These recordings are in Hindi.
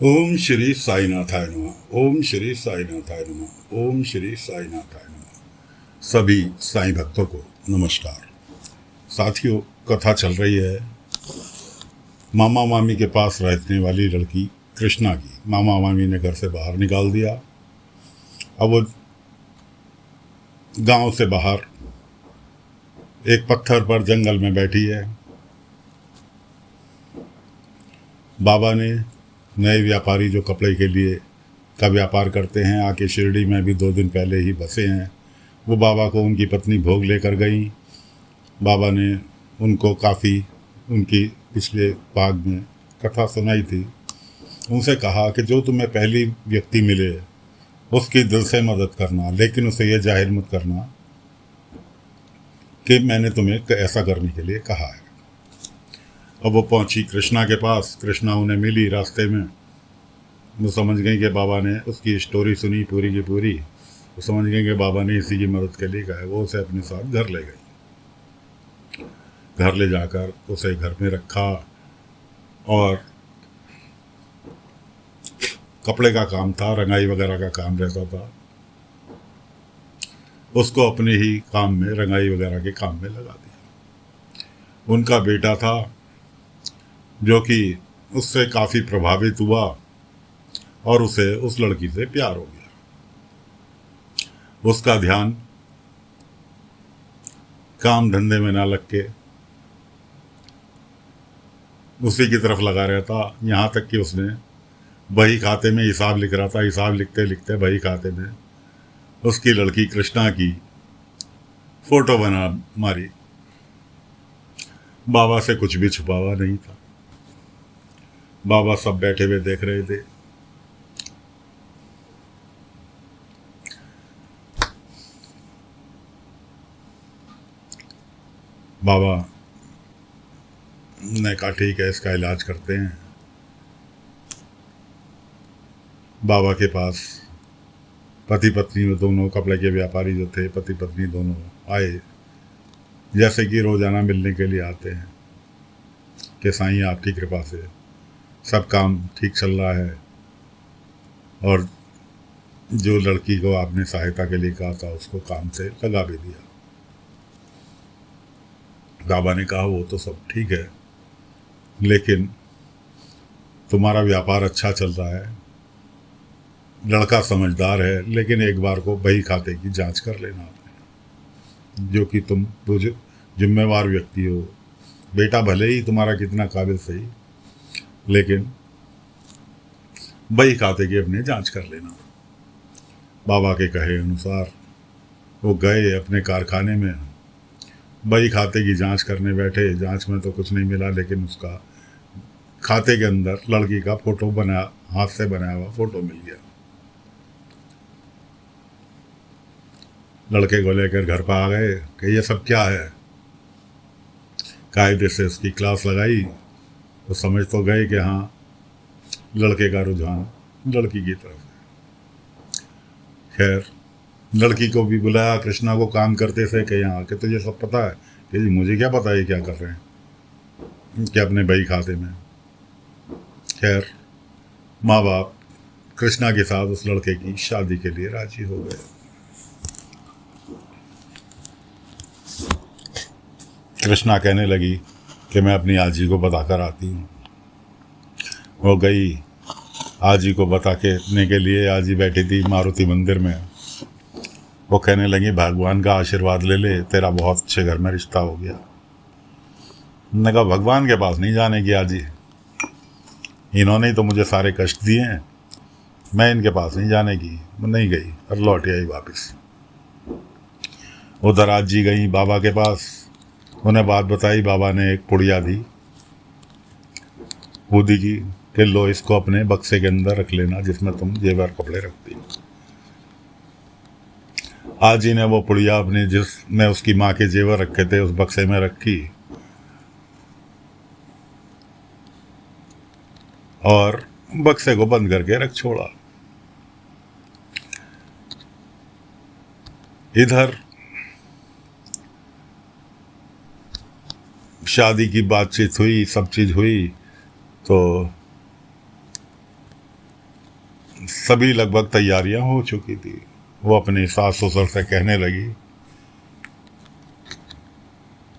ओम श्री साईनाथाय नमः। ओम श्री साईनाथाय नमः। ओम श्री साईनाथाय नमः। सभी साईं भक्तों को नमस्कार। साथियों, कथा चल रही है मामा मामी के पास रहने वाली लड़की कृष्णा की। मामा मामी ने घर से बाहर निकाल दिया। अब वो गांव से बाहर एक पत्थर पर जंगल में बैठी है। बाबा ने नए व्यापारी जो कपड़े के लिए का व्यापार करते हैं आके शिरडी में भी 2 दिन पहले ही बसे हैं। वो बाबा को उनकी पत्नी भोग लेकर गई। बाबा ने उनको काफ़ी उनकी पिछले भाग में कथा सुनाई थी। उनसे कहा कि जो तुम्हें पहली व्यक्ति मिले उसकी दिल से मदद करना, लेकिन उसे यह जाहिर मत करना कि मैंने तुम्हें ऐसा करने के लिए कहा है। अब वो पहुंची कृष्णा के पास। कृष्णा उन्हें मिली रास्ते में। वो समझ गई कि बाबा ने उसकी स्टोरी सुनी पूरी की पूरी। वो समझ गई कि बाबा ने इसी की मदद के लिए कहा है। वो उसे अपने साथ घर ले गई। घर ले जाकर उसे घर में रखा और कपड़े का काम था, रंगाई वगैरह का काम रहता था। उसको अपने ही काम में, रंगाई वगैरह के काम में लगा दिया। उनका बेटा था जो कि उससे काफ़ी प्रभावित हुआ और उसे उस लड़की से प्यार हो गया। उसका ध्यान काम धंधे में ना लग के उसी की तरफ लगा रहता। यहाँ तक कि उसने बही खाते में हिसाब लिख रहा था। हिसाब लिखते लिखते बही खाते में उसकी लड़की कृष्णा की फोटो बना मारी। बाबा से कुछ भी छुपा हुआ नहीं था। बाबा सब बैठे हुए देख रहे थे। बाबा ने कहा ठीक है, इसका इलाज करते हैं। बाबा के पास पति पत्नी दोनों, कपड़े के व्यापारी जो थे, पति पत्नी दोनों आए, जैसे कि रोजाना मिलने के लिए आते हैं कि साईं आपकी कृपा से सब काम ठीक चल रहा है और जो लड़की को आपने सहायता के लिए कहा था उसको काम से लगा भी दिया। बाबा ने कहा वो तो सब ठीक है, लेकिन तुम्हारा व्यापार अच्छा चल रहा है, लड़का समझदार है, लेकिन एक बार को बही खाते की जांच कर लेना आपने, जो कि तुम जिम्मेवार व्यक्ति हो। बेटा भले ही तुम्हारा कितना काबिल सही, लेकिन बही खाते की अपने जांच कर लेना। बाबा के कहे अनुसार वो गए अपने कारखाने में, बही खाते की जांच करने बैठे। जांच में तो कुछ नहीं मिला, लेकिन उसका खाते के अंदर लड़की का फोटो बना, हाथ से बनाया हुआ फोटो मिल गया। लड़के को लेकर घर पर आ गए कि ये सब क्या है। कायदे से उसकी क्लास लगाई तो समझ तो गए कि हाँ, लड़के का रुझान लड़की की तरफ है। खैर, लड़की को भी बुलाया कृष्णा को काम करते थे कि यहाँ कि तुझे सब पता है। कि जी मुझे क्या पता है क्या कर रहे हैं, कि अपने बही खाते में। खैर, माँ बाप कृष्णा के साथ उस लड़के की शादी के लिए राजी हो गए। कृष्णा कहने लगी कि मैं अपनी आजी को बताकर आती हूँ। वो गई आजी को बताने के लिए। आजी बैठी थी मारुति मंदिर में। वो कहने लगी भगवान का आशीर्वाद ले ले, तेरा बहुत अच्छे घर में रिश्ता हो गया। मैंने कहा भगवान के पास नहीं जाने की आजी, इन्होंने ही तो मुझे सारे कष्ट दिए हैं, मैं इनके पास नहीं जाने की। मैं नहीं गई और लौट आई वापस। उधर आजी गई बाबा के पास, उन्हें बात बताई। बाबा ने एक पुड़िया दी, वो दी कि लो इसको अपने बक्से के अंदर रख लेना जिसमें तुम जेवर कपड़े रखती हो। आजी ने वो पुड़िया अपने जिसमें उसकी माँ के जेवर रखे थे उस बक्से में रखी और बक्से को बंद करके रख छोड़ा। इधर शादी की बातचीत हुई, सब चीज़ हुई। तो सभी लगभग तैयारियां हो चुकी थी। वो अपने सास ससुर से कहने लगी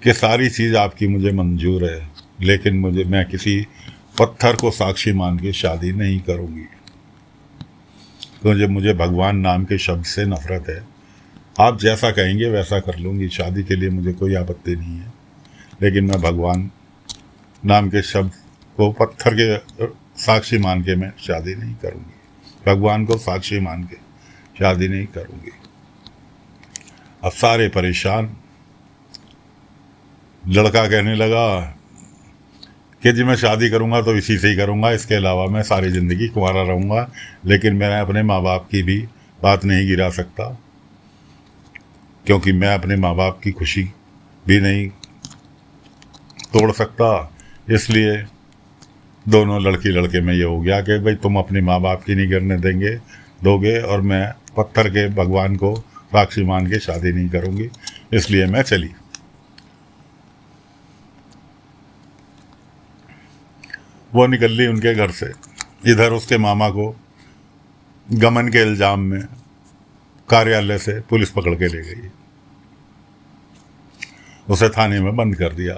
कि सारी चीज़ आपकी मुझे मंजूर है, लेकिन मैं किसी पत्थर को साक्षी मान के शादी नहीं करूँगी, क्योंकि मुझे भगवान नाम के शब्द से नफ़रत है। आप जैसा कहेंगे वैसा कर लूँगी, शादी के लिए मुझे कोई आपत्ति नहीं है, लेकिन मैं भगवान नाम के शब्द को पत्थर के साक्षी मान के मैं शादी नहीं करूँगी, भगवान को साक्षी मान के शादी नहीं करूँगी। अब सारे परेशान। लड़का कहने लगा कि जी मैं शादी करूँगा तो इसी से ही करूँगा, इसके अलावा मैं सारी ज़िंदगी कुंवारा रहूँगा, लेकिन मैं अपने माँ बाप की भी बात नहीं गिरा सकता, क्योंकि मैं अपने माँ बाप की खुशी भी नहीं तोड़ सकता। इसलिए दोनों लड़की लड़के में ये हो गया कि भाई तुम अपने माँ बाप की नहीं करने दोगे और मैं पत्थर के भगवान को साक्षी मान के शादी नहीं करूँगी, इसलिए मैं चली। वो निकल ली उनके घर से। इधर उसके मामा को गमन के इल्ज़ाम में कार्यालय से पुलिस पकड़ के ले गई, उसे थाने में बंद कर दिया।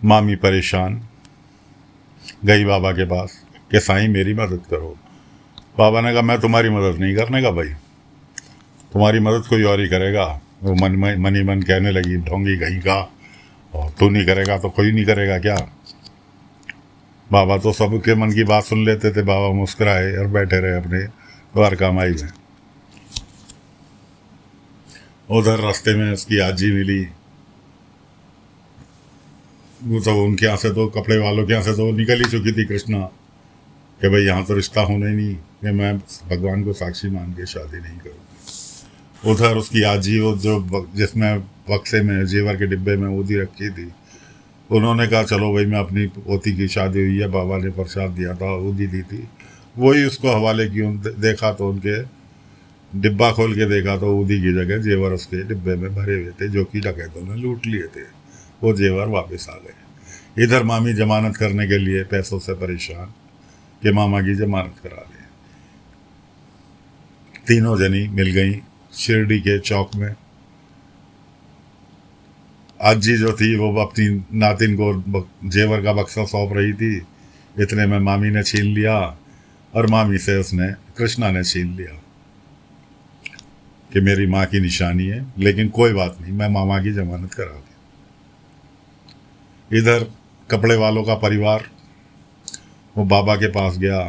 मामी परेशान गई बाबा के पास कि साईं मेरी मदद करो। बाबा ने कहा मैं तुम्हारी मदद नहीं करने का भाई, तुम्हारी मदद कोई और ही करेगा। वो मन ही मन कहने लगी ढोंगी कहीं का, और तू नहीं करेगा तो कोई नहीं करेगा क्या। बाबा तो सबके मन की बात सुन लेते थे। बाबा मुस्कुराए और बैठे रहे अपने द्वारका माई में। उधर रास्ते में उसकी आजी मिली। वो तो उनके यहाँ से तो कपड़े वालों के यहाँ से तो निकल ही चुकी थी कृष्णा कि भाई यहाँ तो रिश्ता होना ही नहीं, कि मैं भगवान को साक्षी मान के शादी नहीं करूँगी। उधर उसकी आजी वो जो जिसमें बक्से में जेवर के डिब्बे में ऊदी रखी थी, उन्होंने कहा चलो भाई मैं अपनी पोती की शादी हुई है, बाबा ने प्रसाद दिया था, ऊदी दी थी, वही उसको हवाले की। देखा तो उनके डिब्बा खोल के देखा तो ऊदी की जगह जेवर उसके डिब्बे में भरे हुए थे, जो कि डकैतों ने लूट लिए थे। वो जेवर वापस आ गए। इधर मामी जमानत करने के लिए पैसों से परेशान कि मामा की जमानत करा दें। तीनों जनी मिल गई शिरडी के चौक में। आजी जो थी वो अपनी नातिन को जेवर का बक्सा सौंप रही थी, इतने में मामी ने छीन लिया, और मामी से उसने कृष्णा ने छीन लिया कि मेरी माँ की निशानी है, लेकिन कोई बात नहीं, मैं मामा की जमानत करा दी। इधर कपड़े वालों का परिवार वो बाबा के पास गया।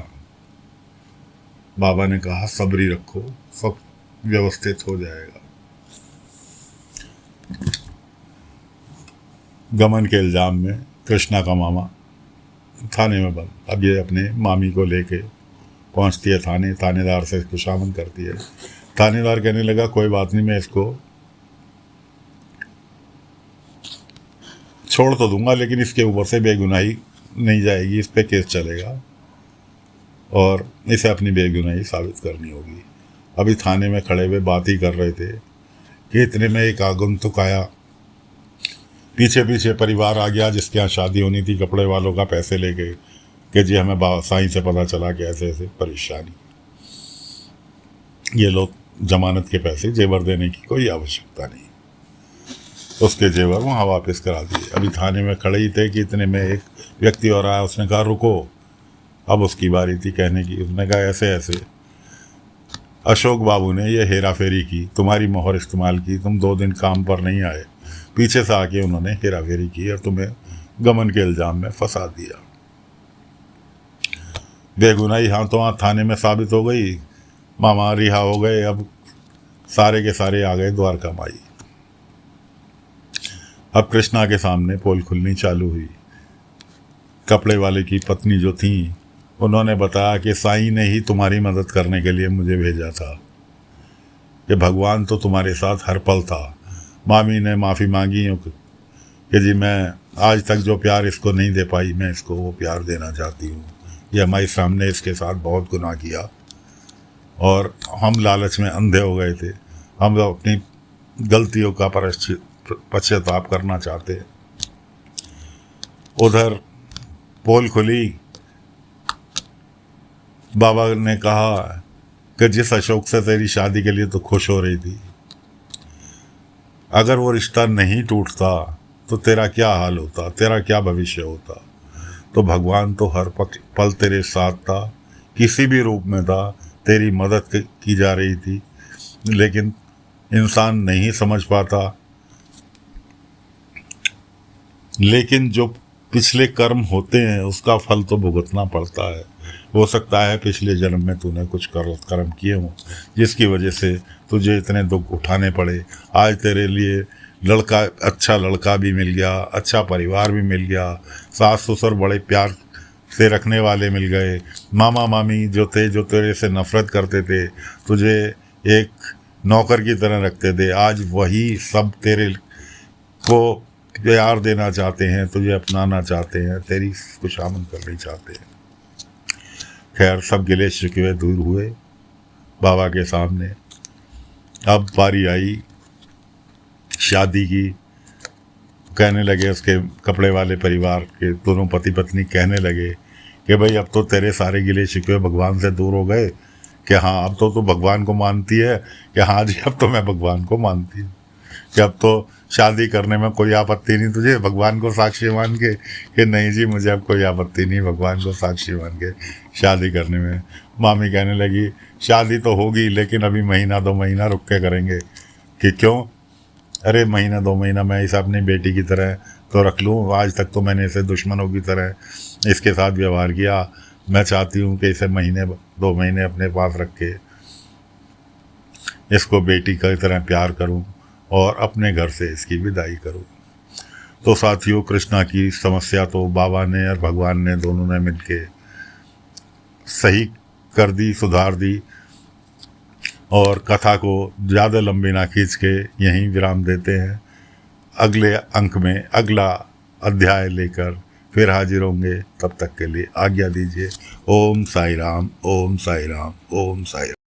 बाबा ने कहा सब्री रखो, सब व्यवस्थित हो जाएगा। गमन के इल्ज़ाम में कृष्णा का मामा थाने में बंद। अब ये अपने मामी को लेके पहुंचती है थाने, थानेदार से खुशामद करती है। थानेदार कहने लगा कोई बात नहीं, मैं इसको छोड़ तो दूंगा, लेकिन इसके ऊपर से बेगुनाही नहीं जाएगी, इस पे केस चलेगा और इसे अपनी बेगुनाही साबित करनी होगी। अभी थाने में खड़े हुए बात ही कर रहे थे कि इतने में एक आगंतुक आया। पीछे पीछे परिवार आ गया जिसके यहाँ शादी होनी थी, कपड़े वालों का पैसे लेके कि जी हमें साईं से पता चला कि ऐसे ऐसे परेशानी, ये लोग जमानत के पैसे जेवर देने की कोई आवश्यकता नहीं, उसके जेवर वहाँ वापस करा दिए। अभी थाने में खड़े ही थे कि इतने में एक व्यक्ति और आया। उसने कहा रुको, अब उसकी बारी थी कहने की। उसने कहा ऐसे ऐसे अशोक बाबू ने ये हेरा फेरी की, तुम्हारी मोहर इस्तेमाल की, तुम 2 दिन काम पर नहीं आए, पीछे से आके उन्होंने हेरा फेरी की और तुम्हें गमन के इल्ज़ाम में फंसा दिया। बेगुनाही हाथों हाथ थाने में साबित हो गई। मामा रिहा हो गए। अब सारे के सारे आ गए द्वारका माई। अब कृष्णा के सामने पोल खुलनी चालू हुई। कपड़े वाले की पत्नी जो थी उन्होंने बताया कि साईं ने ही तुम्हारी मदद करने के लिए मुझे भेजा था, कि भगवान तो तुम्हारे साथ हर पल था। मामी ने माफ़ी मांगी कि जी मैं आज तक जो प्यार इसको नहीं दे पाई, मैं इसको वो प्यार देना चाहती हूँ। ये हमारे सामने इसके साथ बहुत गुनाह किया और हम लालच में अंधे हो गए थे। हम अपनी गलतियों का पश्चाताप करना चाहते। उधर पोल खुली बाबा ने कहा कि जिस अशोक से तेरी शादी के लिए तो खुश हो रही थी, अगर वो रिश्ता नहीं टूटता तो तेरा क्या हाल होता, तेरा क्या भविष्य होता। तो भगवान तो हर पल तेरे साथ था, किसी भी रूप में था, तेरी मदद की जा रही थी, लेकिन इंसान नहीं समझ पाता। लेकिन जो पिछले कर्म होते हैं उसका फल तो भुगतना पड़ता है। हो सकता है पिछले जन्म में तूने कुछ कर्म किए हों जिसकी वजह से तुझे इतने दुख उठाने पड़े। आज तेरे लिए अच्छा लड़का भी मिल गया, अच्छा परिवार भी मिल गया, सास ससुर बड़े प्यार से रखने वाले मिल गए, मामा मामी जो थे जो तेरे से नफ़रत करते थे, तुझे एक नौकर की तरह रखते थे, आज वही सब तेरे को प्यार देना चाहते हैं, तुझे अपनाना चाहते हैं, तेरी खुशामद करनी चाहते हैं। खैर सब गिले शिकवे दूर हुए बाबा के सामने। अब बारी आई शादी की। कहने लगे उसके कपड़े वाले परिवार के दोनों पति पत्नी कहने लगे कि भाई अब तो तेरे सारे गिले शिकवे भगवान से दूर हो गए। कि हाँ अब तो तू भगवान को मानती है। कि हाँ जी अब तो मैं भगवान को मानती हूँ। कि अब तो शादी करने में कोई आपत्ति नहीं तुझे, भगवान को साक्षी मान के। कि नहीं जी मुझे अब कोई आपत्ति नहीं, भगवान को साक्षी मान के शादी करने में। मामी कहने लगी शादी तो होगी लेकिन अभी महीना 2 महीना रुक के करेंगे। कि क्यों? अरे महीना 2 महीना मैं इसे अपनी बेटी की तरह तो रख लूँ, आज तक तो मैंने इसे दुश्मनों की तरह इसके साथ व्यवहार किया। मैं चाहती हूँ कि इसे महीने 2 महीने अपने पास रख के इसको बेटी की तरह प्यार करूँ और अपने घर से इसकी विदाई करूँ। तो साथियों कृष्णा की समस्या तो बाबा ने और भगवान ने दोनों ने मिलके सही कर दी, सुधार दी। और कथा को ज़्यादा लंबी ना खींच के यहीं विराम देते हैं। अगले अंक में अगला अध्याय लेकर फिर हाजिर होंगे। तब तक के लिए आज्ञा दीजिए। ओम साई राम, ओम साई राम, ओम साई राम।